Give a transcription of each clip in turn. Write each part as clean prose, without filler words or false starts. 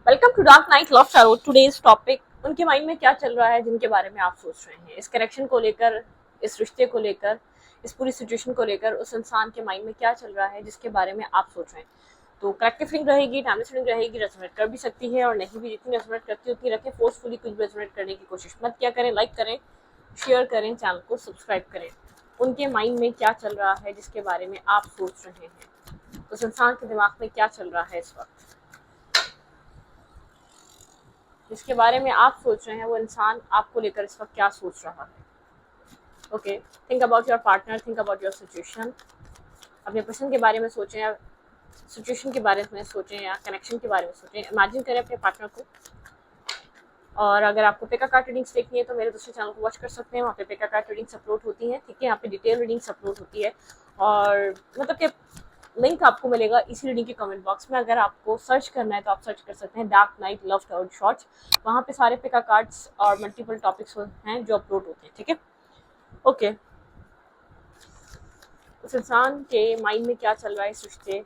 Welcome to dark night love tarot. Today's topic, उनके mind में क्या चल रहा है जिनके बारे में आप सोच रहे हैं, इस कनेक्शन को लेकर, इस रिश्ते को लेकर, इस पूरी सिचुएशन को लेकर उस इंसान के माइंड में क्या चल रहा है जिसके बारे में आप सोच रहे हैं। तो करेक्टिव रीडिंग रहेगी, टाइमलेस रीडिंग रहेगी, रेजोनेट कर भी सकती है और नहीं भी। जितनी रेजोनेट करती है उतनी रखें, फोर्सफुली कुछ भी रेजोनेट करने की कोशिश मत किया करें। लाइक करें, शेयर करें, चैनल को सब्सक्राइब करें। उनके माइंड में क्या चल रहा है जिसके बारे में आप सोच रहे हैं, उस इंसान के दिमाग में क्या चल रहा है इस वक्त, जिसके बारे में आप सोच रहे हैं वो इंसान आपको लेकर इस वक्त क्या सोच रहा है। Okay, think about your partner, think about your situation. अपने पसंद के बारे में सोचें या सिचुएशन के बारे में सोचें या कनेक्शन के बारे में सोचें। इमेजिन करें अपने पार्टनर को। और अगर आपको पिका कार्ड रीडिंग्स देखनी है तो मेरे दूसरे चैनल को वॉच कर सकते हैं, वहाँ पे पिका कार्ड रीडिंग्स अपलोड होती हैं। ठीक है, यहाँ पे डिटेल रीडिंग्स अपलोड होती है और मतलब कि लिंक आपको मिलेगा इसी रीडिंग के कमेंट बॉक्स में। अगर आपको सर्च करना है तो आप सर्च कर सकते हैं dark night love tarot shorts. वहाँ पे सारे पिका कार्ड्स और मल्टीपल टॉपिक्स हैं जो अपलोड होते हैं। ठीक है, ओके। उस इंसान के माइंड में क्या चल रहा है इस रिश्ते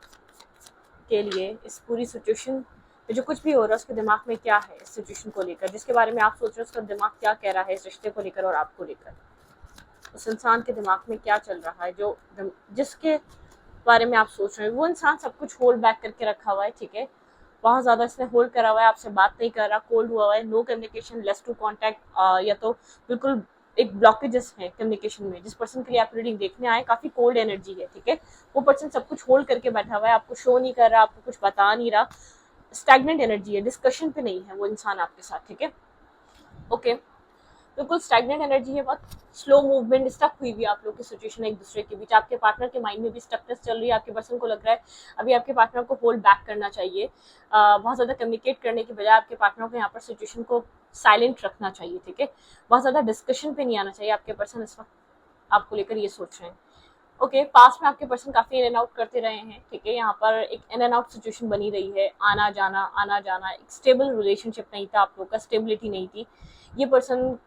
के लिए, इस पूरी सिचुएशन में जो कुछ भी हो रहा है उसके दिमाग में क्या है इस सिचुएशन को लेकर, जिसके बारे में आप सोच रहे हो उसका दिमाग क्या कह रहा है इस रिश्ते को लेकर और आपको लेकर। उस इंसान के दिमाग में क्या चल रहा है जो जिसके बारे में आप सोच रहे हैं। वो इंसान सब कुछ होल्ड बैक करके रखा हुआ है। ठीक है, बहुत ज़्यादा इसने होल्ड करा हुआ है, आपसे बात नहीं कर रहा, कोल्ड हुआ हुआ है, no communication, less to contact, या तो बिल्कुल एक ब्लॉकेजेस है कम्युनिकेशन में। जिस पर्सन के लिए आप रीडिंग देखने आए काफ़ी कोल्ड एनर्जी है। ठीक है, वो पर्सन सब कुछ होल्ड करके बैठा हुआ है, आपको शो नहीं कर रहा, आपको कुछ बता नहीं रहा, स्टैग्नेंट एनर्जी है, डिस्कशन पे नहीं है वो इंसान आपके साथ। ठीक है, ओके, बिल्कुल स्टैग्नेंट एनर्जी है, बहुत स्लो मूवमेंट, स्टक हुई हुई आप लोग की सिचुएशन एक दूसरे के बीच। आपके पार्टनर के माइंड में भी स्टकनेस चल रही है। आपके पर्सन को लग रहा है अभी आपके पार्टनर को होल्ड बैक करना चाहिए, बहुत ज़्यादा कम्युनिकेट करने के बजाय आपके पार्टनर को यहाँ पर सिचुएशन को साइलेंट रखना चाहिए। ठीक है, बहुत ज़्यादा डिस्कशन पे नहीं आना चाहिए। आपके पर्सन इस वक्त आपको लेकर ये सोच रहे हैं। ओके, पास्ट में आपके पर्सन काफ़ी इन एंड आउट करते रहे हैं। ठीक है, यहाँ पर एक इन एंड आउट सिचुएशन बनी रही है, आना जाना, एक स्टेबल रिलेशनशिप नहीं था आप लोग का, स्टेबिलिटी नहीं थी। ये पर्सन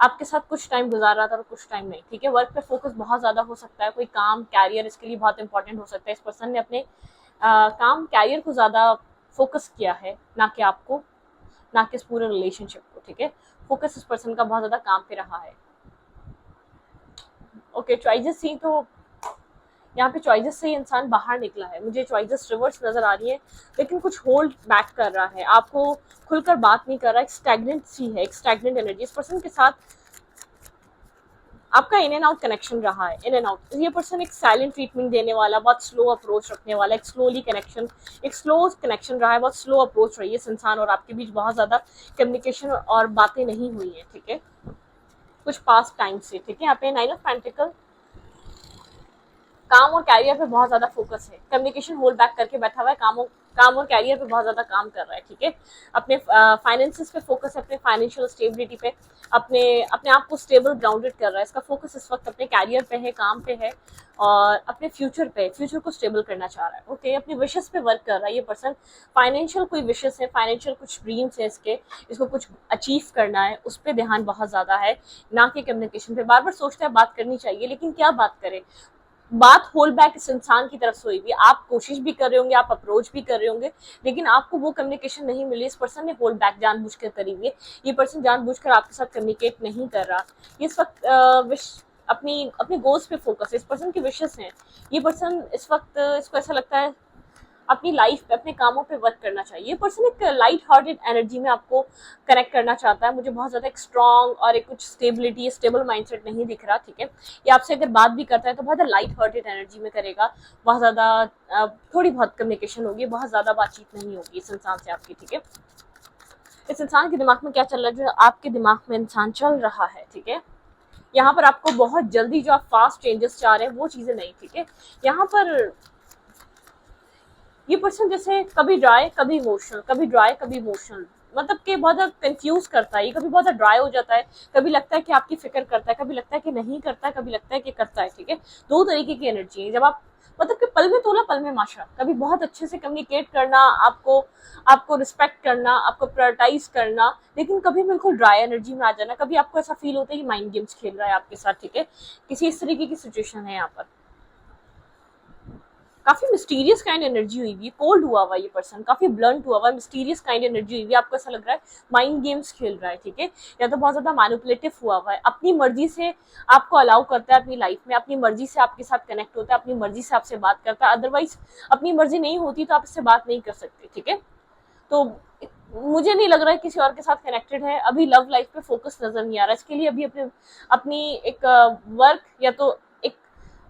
आपके साथ कुछ टाइम गुजार रहा था और कुछ टाइम नहीं। ठीक है, वर्क पे फोकस बहुत ज़्यादा हो सकता है, कोई काम कैरियर इसके लिए बहुत इंपॉर्टेंट हो सकता है। इस पर्सन ने अपने काम कैरियर को ज़्यादा फोकस किया है, ना कि आपको, ना कि इस पूरे रिलेशनशिप को। ठीक है, फोकस इस पर्सन का बहुत ज़्यादा काम पे रहा है। ओके, चॉइसेस थी तो यहाँ पे चॉइसेस से इंसान बाहर निकला है। मुझे चॉइसेस रिवर्स नजर आ रही है, लेकिन कुछ होल्ड बैक कर रहा है, आपको खुलकर बात नहीं कर रहा, एक स्टैग्नेंट सी है, एक स्टैग्नेंट एनर्जी इस पर्सन के साथ। आपका इन एंड आउट कनेक्शन रहा है, इन एंड आउट। ये पर्सन एक साइलेंट ट्रीटमेंट देने वाला, बहुत स्लो अप्रोच रखने वाला, एक स्लोली कनेक्शन, एक स्लो कनेक्शन रहा है, बहुत स्लो अप्रोच रही है इस इंसान और आपके बीच। बहुत ज़्यादा कम्युनिकेशन और बातें नहीं हुई है। ठीक है, कुछ पास्ट टाइम से। ठीक है, यहाँ पे 9 ऑफ पेंटिकल, काम और कैरियर पे बहुत ज्यादा फोकस है, कम्युनिकेशन होल्ड बैक करके बैठा हुआ है, काम और कैरियर पे बहुत ज्यादा काम कर रहा है। ठीक है, अपने फाइनेंसेस पे फोकस है, अपने फाइनेंशियल स्टेबिलिटी पे, अपने अपने आप को स्टेबल ग्राउंडेड कर रहा है। इसका फोकस इस वक्त अपने कैरियर पे है, काम पे है और अपने फ्यूचर पे, फ्यूचर को स्टेबल करना चाह रहा है। ओके, अपने विशेस पे वर्क कर रहा है ये पर्सन। फाइनेंशियल कोई विशेस है, फाइनेंशियल कुछ ड्रीम्स है इसके, इसको कुछ अचीव करना है, उस पर ध्यान बहुत ज्यादा है, ना कि कम्युनिकेशन पे। बार बार सोचता है बात करनी चाहिए, लेकिन क्या बात करे, बात होल्ड बैक इस इंसान की तरफ से हुई भी। आप कोशिश भी कर रहे होंगे, आप अप्रोच भी कर रहे होंगे, लेकिन आपको वो कम्युनिकेशन नहीं मिली। इस पर्सन ने होल्ड बैक जानबूझकर करी हुई है। ये पर्सन जानबूझकर आपके साथ कम्युनिकेट नहीं कर रहा। ये इस वक्त अपनी अपने गोल्स पे फोकस है, इस पर्सन की विशेस हैं। ये पर्सन इस वक्त इसको ऐसा लगता है अपनी लाइफ पे, अपने कामों पे वर्क करना चाहिए। ये पर्सन एक लाइट हार्टेड एनर्जी में आपको कनेक्ट करना चाहता है। मुझे बहुत ज़्यादा एक स्ट्रॉन्ग और एक कुछ स्टेबिलिटी, स्टेबल माइंडसेट नहीं दिख रहा। ठीक है, ये आपसे अगर बात भी करता है तो बहुत ज़्यादा लाइट हार्टेड एनर्जी में करेगा, बहुत ज़्यादा थोड़ी बहुत कम्युनिकेशन होगी, बहुत ज़्यादा बातचीत नहीं होगी इस इंसान से आपकी। ठीक है, इस इंसान के दिमाग में क्या चल रहा है, जो आपके दिमाग में इंसान चल रहा है। ठीक है, यहाँ पर आपको बहुत जल्दी जो आप फास्ट चेंजेस चाह रहे हैं वो चीज़ें नहीं। ठीक है, यहाँ पर ये पर्सन जैसे कभी ड्राई कभी इमोशनल, कभी ड्राई कभी इमोशनल, मतलब कि बहुत ज़्यादा कंफ्यूज करता है। ये कभी बहुत ज़्यादा ड्राई हो जाता है, कभी लगता है कि आपकी फिक्र करता है, कभी लगता है कि नहीं करता है, कभी लगता है कि करता है। ठीक है, दो तरीके की एनर्जी है। जब आप मतलब कि पल में तोला पल में माशा, कभी बहुत अच्छे से कम्युनिकेट करना, आपको आपको रिस्पेक्ट करना, आपको प्रायोरिटाइज करना, लेकिन कभी बिल्कुल ड्राई एनर्जी में आ जाना। कभी आपको ऐसा फील होता है कि माइंड गेम्स खेल रहा है आपके साथ। ठीक है, किसी इस तरीके की सिचुएशन है यहाँ पर। काफी मिस्टीरियस काइंड एनर्जी हुई हुई है, कोल्ड हुआ हुआ ये पर्सन, काफी ब्लंट हुआ हुआ, मिस्टीरियस काइंड एनर्जी हुई हुई है। आपको ऐसा लग रहा है माइंड गेम्स खेल रहा है, ठीक है, या तो बहुत ज्यादा मैनिपुलेटिव हुआ हुआ है, अपनी मर्जी से आपको अलाउ करता है अपनी लाइफ में, अपनी मर्जी से आपके साथ कनेक्ट होता है, अपनी मर्जी से आपसे बात करता है, अदरवाइज अपनी मर्जी नहीं होती तो आप इससे बात नहीं कर सकते, ठीक है। तो मुझे नहीं लग रहा है किसी और के साथ कनेक्टेड है, अभी लव लाइफ पे फोकस नजर नहीं आ रहा है, इसके लिए अभी अपने अपनी एक वर्क या तो एक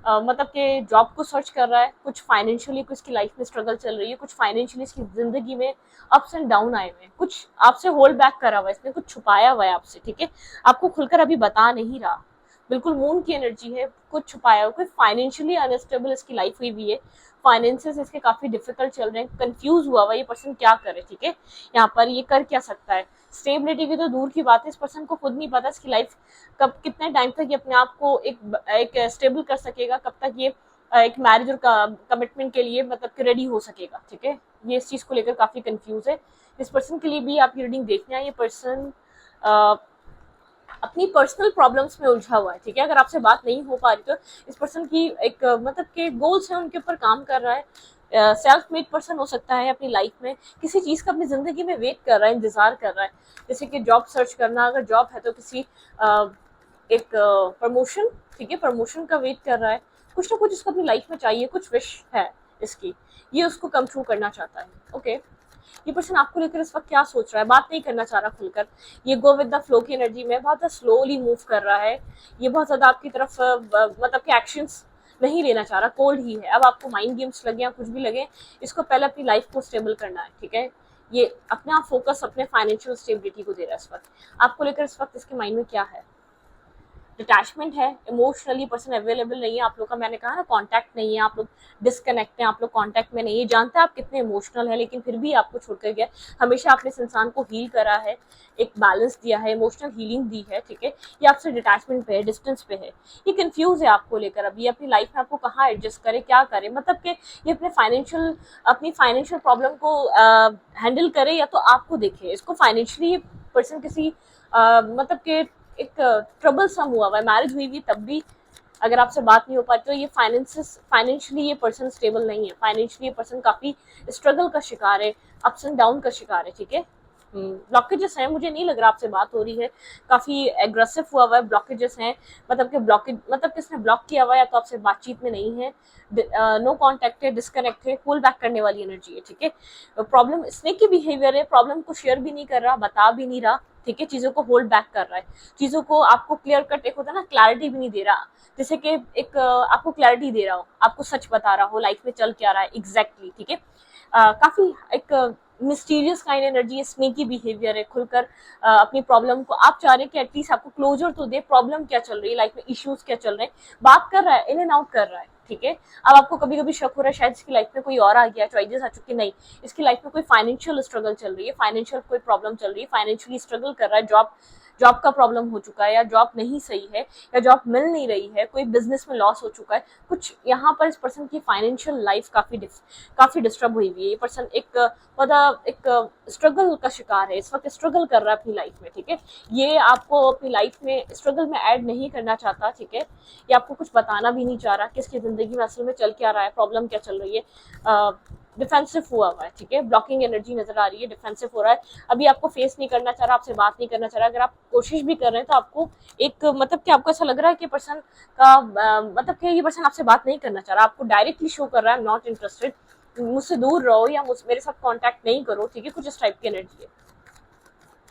मतलब कि जॉब को सर्च कर रहा है, कुछ फाइनेंशियली कुछ की लाइफ में स्ट्रगल चल रही है, कुछ फाइनेंशियली इसकी जिंदगी में अप्स एंड डाउन आए हुए हैं, कुछ आपसे होल्ड बैक करा हुआ है, इसने कुछ छुपाया हुआ है आपसे, ठीक है, आपको खुलकर अभी बता नहीं रहा, बिल्कुल मून की एनर्जी है, कुछ छुपाया हुआ, कोई फाइनेंशियली अनस्टेबल इसकी लाइफ हुई भी है, फाइनेंसेस इसके काफी डिफिकल्ट चल रहे हैं, कंफ्यूज हुआ हुआ ये पर्सन क्या करे, ठीक है, यहाँ पर ये कर क्या सकता है, स्टेबिलिटी की तो दूर की बात है, इस पर्सन को खुद नहीं पता इसकी लाइफ कब कितने टाइम तक ये अपने आप को एक स्टेबल कर सकेगा, कब तक ये एक मैरिज और कमिटमेंट के लिए मतलब कि रेडी हो सकेगा, ठीक है, ये इस चीज को लेकर काफी कंफ्यूज है। इस पर्सन के लिए भी आपकी रीडिंग देखना है, ये पर्सन अपनी पर्सनल प्रॉब्लम्स में उलझा हुआ है, ठीक है, अगर आपसे बात नहीं हो पा रही तो इस पर्सन की एक मतलब के गोल्स हैं उनके ऊपर काम कर रहा है, सेल्फ मेड पर्सन हो सकता है, अपनी लाइफ में किसी चीज का अपनी जिंदगी में वेट कर रहा है, इंतजार कर रहा है, जैसे कि जॉब सर्च करना, अगर जॉब है तो किसी एक प्रमोशन, ठीक है, प्रमोशन का वेट कर रहा है, कुछ ना कुछ इसको अपनी लाइफ में चाहिए, कुछ विश है इसकी, ये उसको कम ट्रू करना चाहता है, ओके। ये पर्सन आपको लेकर इस वक्त क्या सोच रहा है, बात नहीं करना चाह रहा खुलकर, ये गो विद द फ्लो की एनर्जी में बहुत स्लोली मूव कर रहा है, ये बहुत ज्यादा आपकी तरफ मतलब कि एक्शंस नहीं लेना चाह रहा, कोल्ड ही है। अब आपको माइंड गेम्स लगे या कुछ भी लगे, इसको पहले अपनी लाइफ को स्टेबल करना है, ठीक है, ये अपना फोकस अपने फाइनेंशियल स्टेबिलिटी को दे रहा है इस वक्त, आपको लेकर इस वक्त इसके माइंड में क्या है, डिटैचमेंट है, इमोशनली पर्सन अवेलेबल नहीं है आप लोग का, मैंने कहा ना कांटेक्ट नहीं है, आप लोग डिस्कनेक्ट हैं, आप लोग कांटेक्ट में नहीं है, जानता है आप कितने इमोशनल है लेकिन फिर भी आपको छोड़कर गया, हमेशा आपने इस इंसान को हील करा है, एक बैलेंस दिया है, इमोशनल हीलिंग दी है, ठीक है, ये आपसे डिटैचमेंट पे है, डिस्टेंस पे है, ये कंफ्यूज है आपको लेकर, अभी अपनी लाइफ में आपको कहाँ एडजस्ट करे, क्या करे, मतलब कि ये अपनी फाइनेंशियल प्रॉब्लम को हैंडल करे या तो आपको देखे, इसको फाइनेंशियली पर्सन किसी मतलब के एक ट्रबल सम हुआ है, मैरिज हुई हुई तब भी अगर आपसे बात नहीं हो पाती तो ये फाइनेंशियली ये पर्सन स्टेबल नहीं है, फाइनेंशियली ये पर्सन काफी स्ट्रगल का शिकार है, अप्स एंड डाउन का शिकार है, ठीक है, ब्लॉकेजेस हैं, मुझे नहीं लग रहा आपसे बात हो रही है, काफी एग्रेसिव हुआ है, ब्लॉकेजेस हैं, मतलब कि ब्लॉकेज मतलब किसने ब्लॉक किया हुआ है या तो आपसे बातचीत में नहीं है, नो कॉन्टेक्ट है, डिस्कनेक्ट है, पुल बैक करने वाली एनर्जी है, ठीक है, प्रॉब्लम स्नेक की बिहेवियर है, प्रॉब्लम को शेयर भी नहीं कर रहा, बता भी नहीं रहा, ठीक है, चीजों को होल्ड बैक कर रहा है, चीजों को आपको क्लियर कट एक होता है ना क्लैरिटी भी नहीं दे रहा, जैसे कि एक आपको क्लैरिटी दे रहा हो, आपको सच बता रहा हो लाइफ में चल क्या रहा है एग्जैक्टली, ठीक है, काफी एक मिस्टीरियस काइंड एनर्जी है, स्नेकी बिहेवियर है, खुलकर अपनी प्रॉब्लम को आप चाह रहे हैं कि एटलीस्ट आपको क्लोजर तो दे, प्रॉब्लम क्या चल रही है लाइफ में, इश्यूज क्या चल रहे हैं, बात कर रहा है, इन एंड आउट कर रहा है, ठीक है, अब आपको कभी कभी शक हो रहा है शायद इसकी लाइफ में कोई और आ गया, चॉइसेस आ चुकी, नहीं, इसकी लाइफ में कोई फाइनेंशियल स्ट्रगल चल रही है, फाइनेंशियल कोई प्रॉब्लम चल रही है, फाइनेंशियली स्ट्रगल कर रहा है, जॉब का प्रॉब्लम हो चुका है, या जॉब नहीं सही है, या जॉब मिल नहीं रही है, कोई बिजनेस में लॉस हो चुका है, कुछ यहाँ पर इस पर्सन की फाइनेंशियल लाइफ काफी डिस्टर्ब हुई हुई है, ये पर्सन एक स्ट्रगल का शिकार है, इस वक्त स्ट्रगल कर रहा है अपनी लाइफ में, ठीक है, ये आपको अपनी लाइफ में स्ट्रगल में ऐड नहीं करना चाहता, ठीक है, ये आपको कुछ बताना भी नहीं चाह रहा कि इसकी जिंदगी में असल में चल क्या रहा है, प्रॉब्लम क्या चल रही है, डिफेंसिव हुआ हुआ है, ठीक है, ब्लॉकिंग एनर्जी नजर आ रही है, डिफेंसिव हो रहा है, अभी आपको फेस नहीं करना चाह रहा, आपसे बात नहीं करना चाह रहा, अगर आप कोशिश भी कर रहे हैं तो आपको एक मतलब कि आपको ऐसा लग रहा है कि पर्सन का मतलब कि ये पर्सन आपसे बात नहीं करना चाह रहा, आपको डायरेक्टली शो कर रहा है नॉट इंटरेस्टेड, मुझसे दूर रहो या मेरे साथ कॉन्टैक्ट नहीं करो, ठीक है, कुछ इस टाइप की एनर्जी है,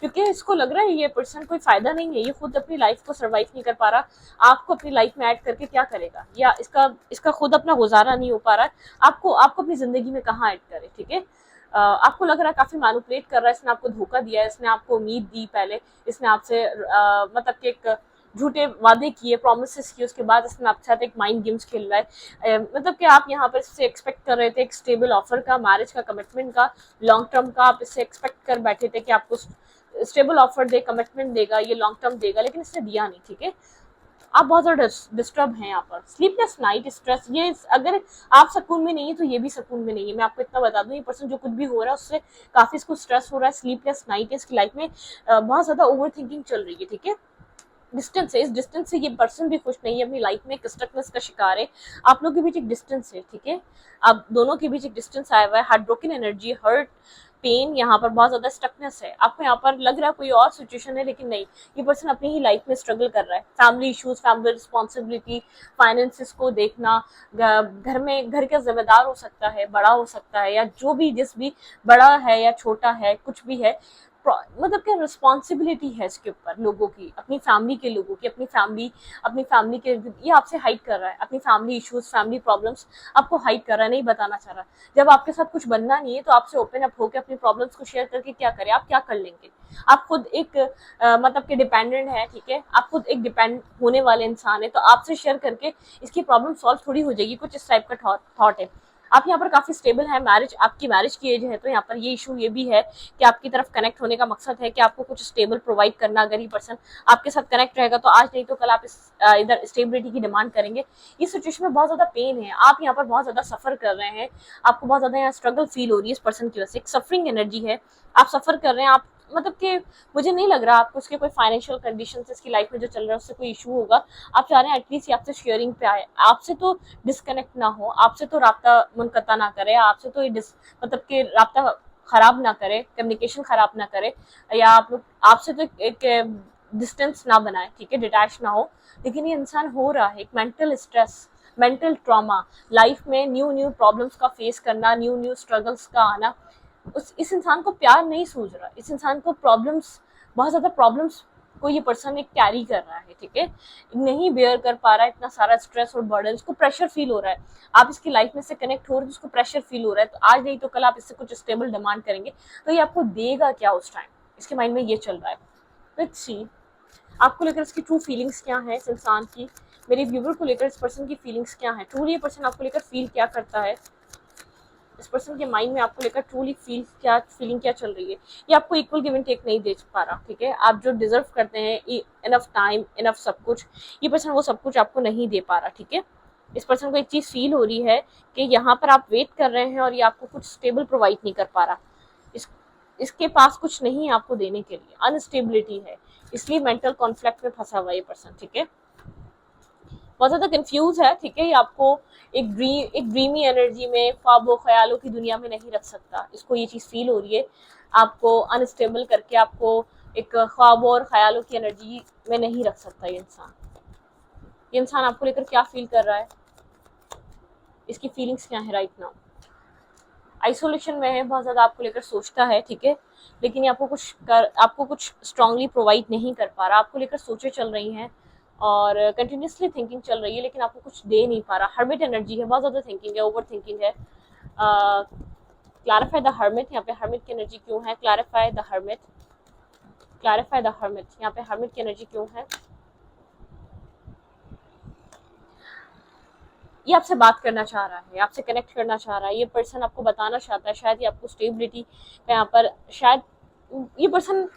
क्योंकि इसको लग रहा है ये पर्सन कोई फायदा नहीं है, ये खुद अपनी लाइफ को सरवाइव नहीं कर पा रहा, आपको अपनी लाइफ में ऐड करके क्या करेगा, या इसका खुद अपना गुजारा नहीं हो पा रहा है, आपको अपनी जिंदगी में कहाँ ऐड करे, ठीक है, आपको लग रहा है काफी मैनिपुलेट कर रहा है, इसने आपको धोखा दिया है, इसने आपको उम्मीद दी पहले, इसने आपसे मतलब कि एक झूठे वादे किए, प्रोमिसेस किए, उसके बाद इसने आपके साथ एक माइंड गेम्स खेल रहा है, मतलब कि आप यहाँ पर इससे एक्सपेक्ट कर रहे थे एक स्टेबल ऑफर का, मैरिज का, कमिटमेंट का, लॉन्ग टर्म का, आप इससे एक्सपेक्ट कर बैठे थे कि आपको स्टेबल ऑफर दे, कमिटमेंट देगा, ये लॉन्ग टर्म देगा, लेकिन इसने दिया नहीं, ठीक है, आप बहुत ज्यादा डिस्टर्ब हैं यहाँ पर, स्लीपलेस नाइट, स्ट्रेस, ये अगर आप सुकून में नहीं है तो ये भी सुकून में नहीं है, मैं आपको इतना बता दूं, ये पर्सन जो कुछ भी हो रहा है उससे काफी इसको स्ट्रेस हो रहा है, स्लीपलेस नाइट है इसकी लाइफ में, बहुत ज्यादा ओवर थिंकिंग चल रही है, ठीक है, डिस्टेंस है, इस डिस्टेंस से ये पर्सन भी खुश नहीं है, अपनी लाइफ में एक स्टकनेस का शिकार है। आप लोगों के बीच एक डिस्टेंस है, ठीक है, आप दोनों के बीच एक डिस्टेंस आया हुआ है, heart broken energy, hurt, pain, यहाँ पर बहुत ज्यादा स्टकनेस है। आपको यहाँ पर लग रहा है कोई और सिचुएशन है, लेकिन नहीं, ये पर्सन अपनी ही लाइफ में स्ट्रगल कर रहा है। Family issues, family responsibility, finances को देखना, घर में घर का जिम्मेदार हो सकता है, बड़ा हो सकता है, या जो भी जिस भी बड़ा है या छोटा है, कुछ भी है, मतलब क्या रिस्पॉन्सिबिलिटी है इसके ऊपर लोगों की, अपनी फैमिली के लोगों की, अपनी फैमिली के, ये आपसे हाइड कर रहा है, अपनी फैमिली इश्यूज, फैमिली प्रॉब्लम्स आपको हाइड कर रहा है, नहीं बताना चाह रहा। जब आपके साथ कुछ बनना नहीं है तो आपसे ओपन अप होकर अपनी प्रॉब्लम्स को शेयर करके क्या करें, आप क्या कर लेंगे? आप खुद एक मतलब कि डिपेंडेंट है, ठीक है, आप खुद एक डिपेंड होने वाले इंसान है, तो आपसे शेयर करके इसकी प्रॉब्लम सॉल्व थोड़ी हो जाएगी, कुछ इस टाइप का थॉट है। आप यहाँ पर काफी स्टेबल है, आपकी मैरिज की एज है, तो यहाँ पर ये इशू ये भी है कि आपकी तरफ कनेक्ट होने का मकसद है कि आपको कुछ स्टेबल प्रोवाइड करना। अगर ये पर्सन आपके साथ कनेक्ट रहेगा तो आज नहीं तो कल आप इधर स्टेबिलिटी की डिमांड करेंगे। इस सिचुएशन में बहुत ज्यादा पेन है, आप यहाँ पर बहुत ज्यादा सफर कर रहे हैं, आपको बहुत ज्यादा यहाँ स्ट्रगल फील हो रही है इस पर्सन की वजह से, एक सफरिंग एनर्जी है, आप सफर कर रहे हैं। आप मतलब कि मुझे नहीं लग रहा आपको उसके कोई फाइनेंशियल कंडीशन इसकी लाइफ में जो चल रहा है उससे कोई इशू होगा। आप चाह रहे हैं एटलीस्ट आपसे शेयरिंग पे आए, आपसे तो डिस्कनेक्ट ना हो, आपसे तो राब्ता मुनक़ता ना करे, आपसे तो मतलब कि राब्ता खराब ना करे, कम्युनिकेशन खराब ना करे, या आप लोग आपसे तो एक डिस्टेंस ना बनाए, ठीक है, डिटैच ना हो। लेकिन ये इंसान हो रहा है, एक mental stress, mental trauma, life में न्यू न्यू प्रॉब्लम्स का फेस करना, न्यू न्यू स्ट्रगल्स का आना, इस इंसान को प्यार नहीं सूझ रहा, इस इंसान को प्रॉब्लम्स, बहुत ज्यादा प्रॉब्लम्स को ये पर्सन एक कैरी कर रहा है, ठीक है, नहीं बेयर कर पा रहा है इतना सारा स्ट्रेस और बर्डन, उसको प्रेशर फील हो रहा है। आप इसकी लाइफ में से कनेक्ट हो रहे हैं, उसको प्रेशर फील हो रहा है, तो आज नहीं तो कल आप इससे कुछ स्टेबल डिमांड करेंगे, तो ये आपको देगा क्या उस टाइम, इसके माइंड में ये चल रहा है। लेट्स सी आपको लेकर इसकी ट्रू फीलिंग्स क्या है, इस इंसान की, मेरे व्यूवर को लेकर इस पर्सन की फीलिंग्स क्या है, ट्रूली ये पर्सन आपको लेकर फील क्या करता है, इस पर्सन के माइंड में आपको लेकर ट्रूली फीलिंग क्या चल रही है। ये आपको इक्वल गिव एंड टेक नहीं दे पा रहा, ठीक है, आप जो डिजर्व करते हैं, इनफ टाइम, इनफ सब कुछ, ये पर्सन वो सब कुछ आपको नहीं दे पा रहा, ठीक है। इस पर्सन को एक चीज फील हो रही है कि यहाँ पर आप वेट कर रहे हैं और ये आपको कुछ स्टेबल प्रोवाइड नहीं कर पा रहा, इसके पास कुछ नहीं है आपको देने के लिए, अनस्टेबिलिटी है, इसलिए मेंटल कॉन्फ्लिक्ट में फंसा हुआ ये पर्सन, ठीक है, बहुत ज्यादा कंफ्यूज है, ठीक है, ये आपको एक ड्रीमी एनर्जी में, ख्वाबों ख्यालों की दुनिया में नहीं रख सकता, इसको ये चीज फील हो रही है, आपको अनस्टेबल करके आपको एक ख्वाबों और ख्यालों की एनर्जी में नहीं रख सकता ये इंसान आपको लेकर क्या फील कर रहा है, इसकी फीलिंग्स क्या है राइट नाउ। आइसोलेशन में है, बहुत ज्यादा आपको लेकर सोचता है, ठीक है, लेकिन ये आपको कुछ स्ट्रांगली प्रोवाइड नहीं कर पा रहा, आपको लेकर सोचें चल रही हैं और कंटिन्यूसली थिंकिंग चल रही है, लेकिन आपको कुछ दे नहीं पा रहा, हर्मिट एनर्जी है, बहुत ज्यादा थिंकिंग है, ओवर थिंकिंग है। क्लैरिफाई द हर्मिट, यहाँ पे हर्मिट की एनर्जी क्यों है, क्लैरिफाई द हर्मिट, यहाँ पे हर्मिट की एनर्जी क्यों है। ये आपसे बात करना चाह रहा है, आपसे कनेक्ट करना चाह रहा है, ये पर्सन आपको बताना चाहता है, शायद ये आपको स्टेबिलिटी का यहाँ पर, शायद ये पर्सन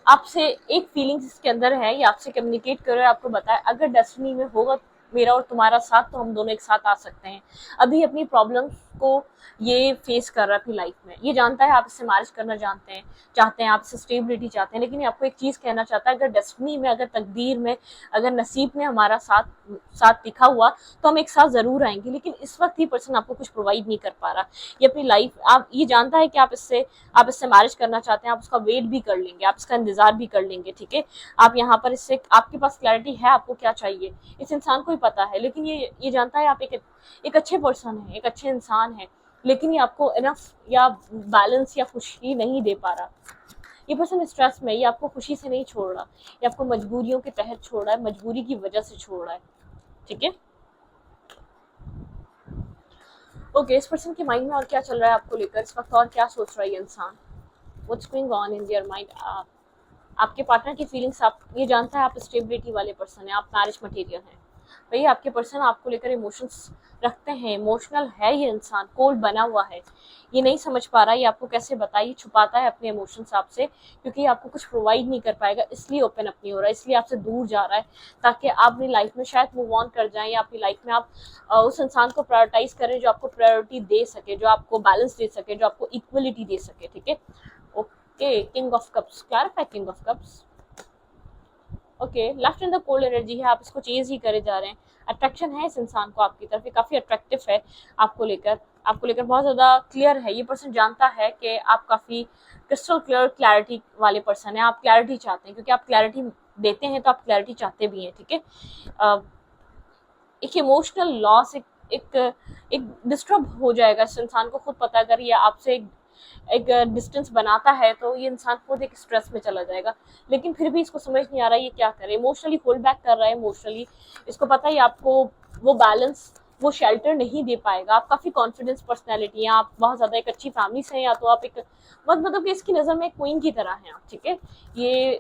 आपसे एक फीलिंग्स इसके अंदर है, ये आपसे कम्युनिकेट कर रहा है, आपको बताए अगर डेस्टिनी में होगा मेरा और तुम्हारा साथ तो हम दोनों एक साथ आ सकते हैं। अभी अपनी प्रॉब्लम्स को ये फेस कर रहा है अपनी लाइफ में, ये जानता है आप इससे मैरिज करना चाहते हैं, आप इससे स्टेबिलिटी चाहते हैं, लेकिन ये आपको एक चीज कहना चाहता है, अगर डेस्टिनी में, अगर तकदीर में, अगर नसीब में हमारा साथ लिखा हुआ तो हम एक साथ जरूर आएंगे, लेकिन इस वक्त ये पर्सन आपको कुछ प्रोवाइड नहीं कर पा रहा। ये अपनी लाइफ, आप ये जानता है कि आप इससे मैरिज करना चाहते हैं, आप उसका वेट भी कर लेंगे, आप इसका इंतजार भी कर लेंगे, ठीक है, आप यहाँ पर इससे आपके पास क्लैरिटी है आपको क्या चाहिए, इस इंसान को ही पता है, लेकिन ये जानता है आप एक अच्छे पर्सन है, एक अच्छे इंसान है, लेकिन ये आपको इनफ या बैलेंस या खुशी नहीं दे पा रहा। ये पर्सन स्ट्रेस में, ये आपको खुशी से नहीं छोड़ रहा, ये आपको मजबूरियों के तहत छोड़ रहा है, मजबूरी की वजह से छोड़ रहा है, ठीक है। ओके, इस पर्सन के माइंड में और क्या चल रहा है आपको लेकर, इस वक्त और क्या सोच रहा है ये इंसान, what's going on in their mind. आपके पार्टनर की फीलिंग्स, आप ये जानता है आप स्टेबिलिटी वाले पर्सन है, आप मैरिज मटेरियल हैं, भैया आपके पर्सन आपको लेकर इमोशंस रखते हैं, इमोशनल है ये इंसान, कोल्ड बना हुआ है, ये नहीं समझ पा रहा है ये आपको कैसे बताए, ये छुपाता है अपने इमोशंस आपसे, क्योंकि आपको कुछ प्रोवाइड नहीं कर पाएगा, इसलिए ओपन अप नहीं हो रहा है, इसलिए आपसे दूर जा रहा है, ताकि आप अपनी लाइफ में शायद मूव ऑन कर जाएं, या अपनी लाइफ में आप उस इंसान को प्रायोरिटाइज करें जो आपको प्रायोरिटी दे सके, जो आपको बैलेंस दे सके, जो आपको इक्वलिटी दे सके, ठीक है। Okay, king of cups, clarify king of cups. Okay, left in the cold energy है, आप इसको चेज ही करे जा रहे हैं, अट्रैक्शन है इस इंसान को आपकी तरफ, ये काफी अट्रैक्टिव है आपको लेकर बहुत ज्यादा क्लियर है। ये पर्सन जानता है कि आप काफी क्रिस्टल क्लियर क्लैरिटी वाले पर्सन है, आप क्लैरिटी चाहते हैं, क्योंकि आप क्लैरिटी देते हैं तो आप क्लैरिटी चाहते भी हैं, ठीक है। एक इमोशनल लॉस, एक एक डिस्टर्ब हो जाएगा इस इंसान को खुद पता, अगर ये आपसे एक डिस्टेंस बनाता है तो ये इंसान खुद एक स्ट्रेस में चला जाएगा, लेकिन फिर भी इसको समझ नहीं आ रहा है ये क्या करे, इमोशनली होल्ड बैक कर रहा है, इमोशनली इसको पता है आपको वो बैलेंस, वो शेल्टर नहीं दे पाएगा। आप काफी कॉन्फिडेंस पर्सनैलिटी हैं, आप बहुत ज्यादा एक अच्छी फैमिली से हैं, या तो आप एक मतलब कि इसकी नजर में एक क्वीन की तरह हैं आप, ठीक है। ये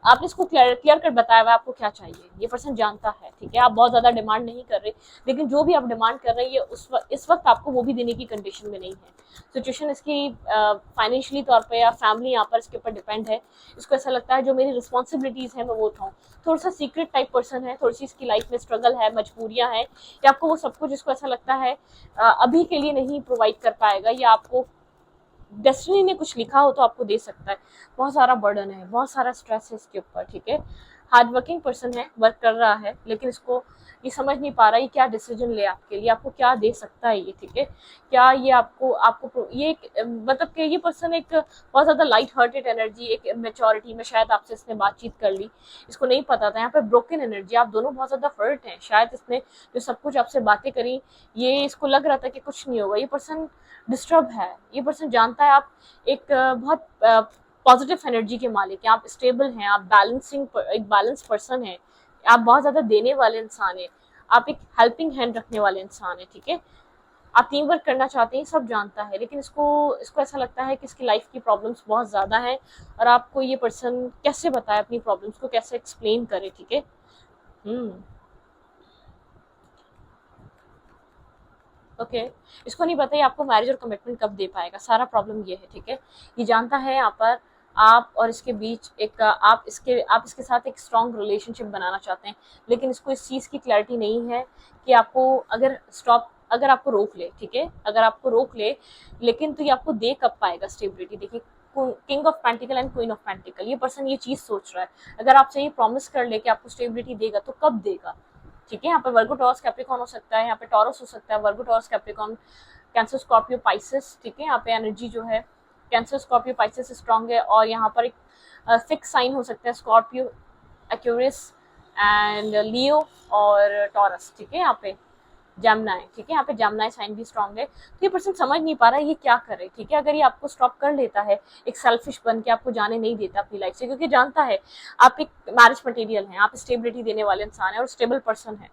आपने इसको क्लियर कर बताया हुआ आपको क्या चाहिए, ये पर्सन जानता है, ठीक है। आप बहुत ज्यादा डिमांड नहीं कर रहे, लेकिन जो भी आप डिमांड कर रहे हैं ये इस वक्त आपको वो भी देने की कंडीशन में नहीं है। सिचुएशन इसकी फाइनेंशियली तौर पे या फैमिली यहाँ पर इसके ऊपर डिपेंड है। इसको ऐसा लगता है जो मेरी रिस्पॉन्सिबिलिटीज है मैं वो उठाऊँ। थोड़ा सा सीक्रेट टाइप पर्सन है, थोड़ी सी इसकी लाइफ में स्ट्रगल है, मजबूरियां हैं, या आपको वो सब कुछ इसको ऐसा लगता है अभी के लिए नहीं प्रोवाइड कर पाएगा, या आपको डेस्टिनी ने कुछ लिखा हो तो आपको दे सकता है। बहुत सारा बर्डन है, बहुत सारा स्ट्रेस है इसके ऊपर, ठीक है। हार्ड वर्किंग पर्सन है, वर्क कर रहा है, लेकिन इसको ये समझ नहीं पा रहा है क्या डिसीजन ले आपके लिए, आपको क्या दे सकता है ये, ठीक है। क्या ये आपको ये मतलब कि ये पर्सन एक बहुत ज्यादा लाइट हार्टेड एनर्जी, एक मेच्योरिटी में शायद आपसे इसने बातचीत कर ली, इसको नहीं पता था। यहाँ पे ब्रोकन एनर्जी, आप दोनों बहुत ज्यादा हर्ट हैं, शायद इसने जो सब कुछ आपसे बातें करी ये इसको लग रहा था कि कुछ नहीं होगा। ये पर्सन डिस्टर्ब है, ये पर्सन जानता है आप एक बहुत पॉजिटिव एनर्जी के मालिक हैं, आप स्टेबल हैं, आप एक बैलेंस पर्सन हैं, आप बहुत ज्यादा देने वाले इंसान हैं, आप एक हेल्पिंग हैंड रखने वाले इंसान हैं, ठीक है। आप टीम वर्क करना चाहते हैं, सब जानता है, लेकिन इसको ऐसा लगता है कि इसकी लाइफ की प्रॉब्लम्स बहुत ज्यादा हैं, और आपको ये पर्सन कैसे बताए अपनी प्रॉब्लम्स को, कैसे एक्सप्लेन करे, ठीक है। ओके, इसको नहीं पता आपको मैरिज और कमिटमेंट कब दे पाएगा, सारा प्रॉब्लम ये है, ठीक है। ये जानता है यहाँ पर आप और इसके बीच एक आप इसके साथ एक स्ट्रॉन्ग रिलेशनशिप बनाना चाहते हैं, लेकिन इसको इस चीज़ की क्लैरिटी नहीं है कि आपको अगर आपको रोक ले, ठीक है, अगर आपको रोक ले, लेकिन तो ये आपको दे कब पाएगा स्टेबिलिटी। देखिए, king of pentacle and queen of pentacle, ये पर्सन ये चीज़ सोच रहा है, अगर आपसे ये प्रॉमिस कर ले कि आपको स्टेबिलिटी देगा तो कब देगा, ठीक है। यहाँ पे वर्गो टॉरस कैप्रिकॉन हो सकता है, यहाँ पे टॉरस हो सकता है, Virgo Taurus Capricorn, Cancer Scorpio Pisces, ठीक है। यहाँ पे एनर्जी जो है कैंसर स्कॉर्पियो पाइसेस स्ट्रॉन्ग है, और यहाँ पर एक फिक्स साइन हो सकता है स्कॉर्पियो, एक्यूरियस एंड लियो और टॉरस, ठीक है। यहाँ पे जमनाई, ठीक है, यहाँ पे जमनाई साइन भी स्ट्रॉन्ग है। तो ये पर्सन समझ नहीं पा रहा है ये क्या करे, ठीक है। अगर ये आपको स्टॉप कर लेता है, एक सेल्फिश बन के आपको जाने नहीं देता अपनी लाइफ से, क्योंकि जानता है आप एक मैरिज मटेरियल हैं, आप स्टेबिलिटी देने वाले इंसान हैं और स्टेबल पर्सन है।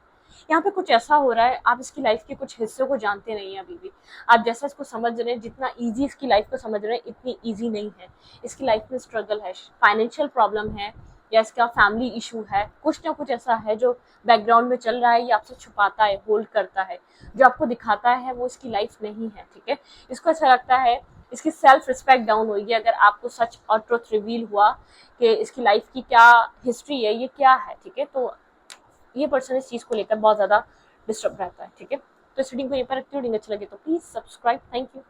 यहाँ पे कुछ ऐसा हो रहा है, आप इसकी लाइफ के कुछ हिस्सों को जानते नहीं है अभी भी। आप जैसा इसको समझ रहे हैं, जितना ईजी इसकी लाइफ को समझ रहे हैं, इतनी ईजी नहीं है। इसकी लाइफ में स्ट्रगल है, फाइनेंशियल प्रॉब्लम है, या इसका फैमिली इशू है, कुछ ना कुछ ऐसा है जो बैकग्राउंड में चल रहा है, ये आपसे छुपाता है, होल्ड करता है, जो आपको दिखाता है वो इसकी लाइफ नहीं है, ठीक है। इसको ऐसा लगता है इसकी सेल्फ रिस्पेक्ट डाउन होगी अगर आपको सच और ट्रुथ रिवील हुआ कि इसकी लाइफ की क्या हिस्ट्री है, ये क्या है, ठीक है। तो ये पर्सन इस चीज को लेकर बहुत ज्यादा डिस्टर्ब रहता है, ठीक है। तो इस रीडिंग को ये पर रखती हूँ, रीडिंग अच्छा लगे तो प्लीज सब्सक्राइब, थैंक यू।